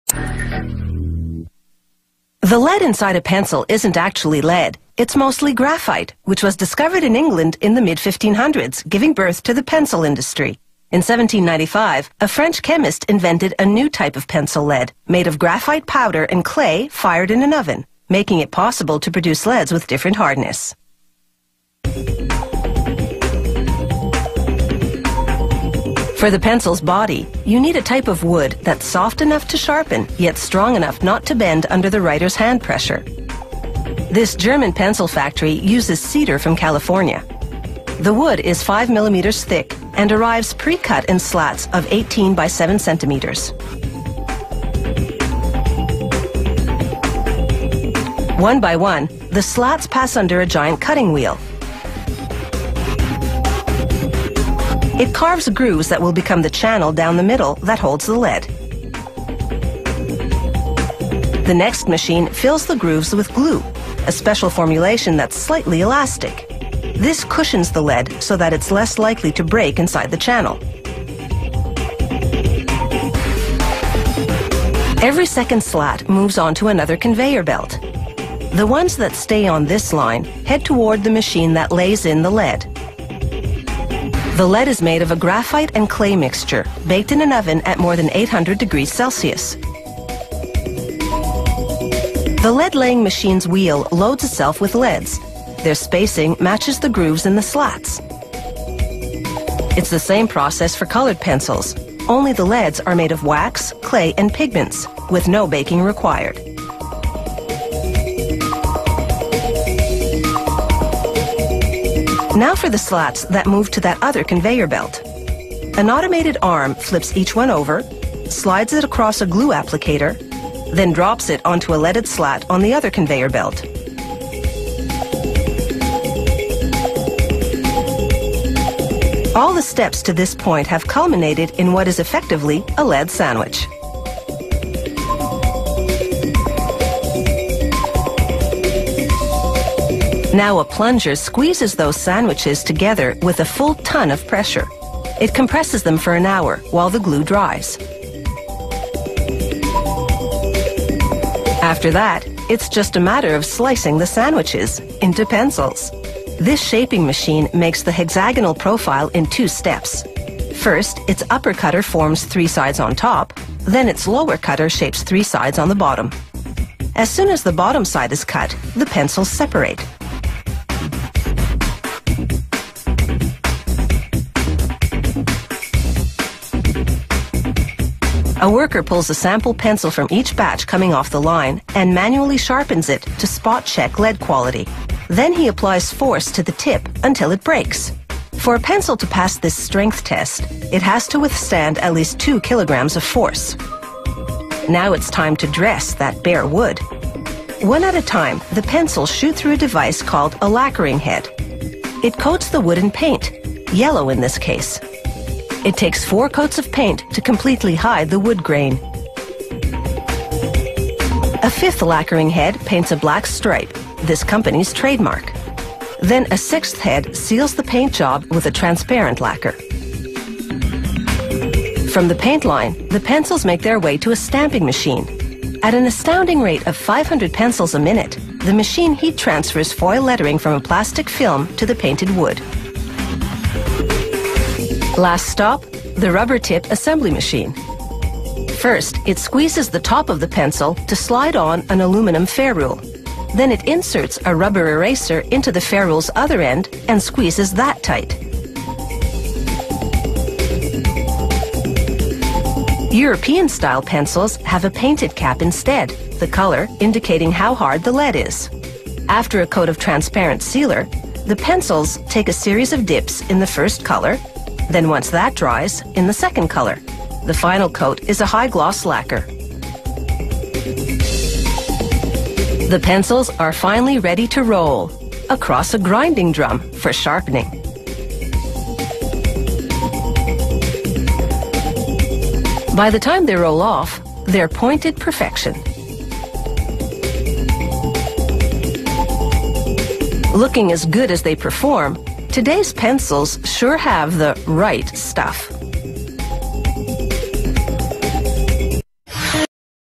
The lead inside a pencil isn't actually lead. It's mostly graphite, which was discovered in England in the mid-1500s, giving birth to the pencil industry. In 1795, a French chemist invented a new type of pencil lead, made of graphite powder and clay fired in an oven, making it possible to produce leads with different hardness. For the pencil's body, you need a type of wood that's soft enough to sharpen, yet strong enough not to bend under the writer's hand pressure. This German pencil factory uses cedar from California. The wood is 5 millimeters thick and arrives pre-cut in slats of 18 by 7 centimeters. One by one, the slats pass under a giant cutting wheel. It carves grooves that will become the channel down the middle that holds the lead. The next machine fills the grooves with glue, a special formulation that's slightly elastic. This cushions the lead so that it's less likely to break inside the channel. Every second slat moves on to another conveyor belt. The ones that stay on this line head toward the machine that lays in the lead. The lead is made of a graphite and clay mixture, baked in an oven at more than 800 degrees Celsius. The lead-laying machine's wheel loads itself with leads. Their spacing matches the grooves in the slats. It's the same process for colored pencils, only the leads are made of wax, clay, and pigments, with no baking required. Now for the slats that move to that other conveyor belt. An automated arm flips each one over, slides it across a glue applicator, then drops it onto a leaded slat on the other conveyor belt. All the steps to this point have culminated in what is effectively a lead sandwich. Now a plunger squeezes those sandwiches together with a full ton of pressure. It compresses them for an hour while the glue dries. After that, it's just a matter of slicing the sandwiches into pencils. This shaping machine makes the hexagonal profile in 2 steps. First, its upper cutter forms 3 sides on top, then its lower cutter shapes 3 sides on the bottom. As soon as the bottom side is cut, the pencils separate. A worker pulls a sample pencil from each batch coming off the line and manually sharpens it to spot check lead quality. Then he applies force to the tip until it breaks. For a pencil to pass this strength test, it has to withstand at least 2 kilograms of force. Now it's time to dress that bare wood. One at a time, the pencils shoot through a device called a lacquering head. It coats the wood in paint, yellow in this case. It takes 4 coats of paint to completely hide the wood grain. A 5th lacquering head paints a black stripe, this company's trademark. Then a 6th head seals the paint job with a transparent lacquer. From the paint line, the pencils make their way to a stamping machine. At an astounding rate of 500 pencils a minute, the machine heat transfers foil lettering from a plastic film to the painted wood. Last stop, the rubber tip assembly machine. First, it squeezes the top of the pencil to slide on an aluminum ferrule. Then it inserts a rubber eraser into the ferrule's other end and squeezes that tight. European-style pencils have a painted cap instead, the color indicating how hard the lead is. After a coat of transparent sealer, the pencils take a series of dips in the first color, then once that dries, in the second color. The final coat is a high-gloss lacquer. The pencils are finally ready to roll across a grinding drum for sharpening. By the time they roll off, they're pointed perfection. Looking as good as they perform, today's pencils sure have the right stuff.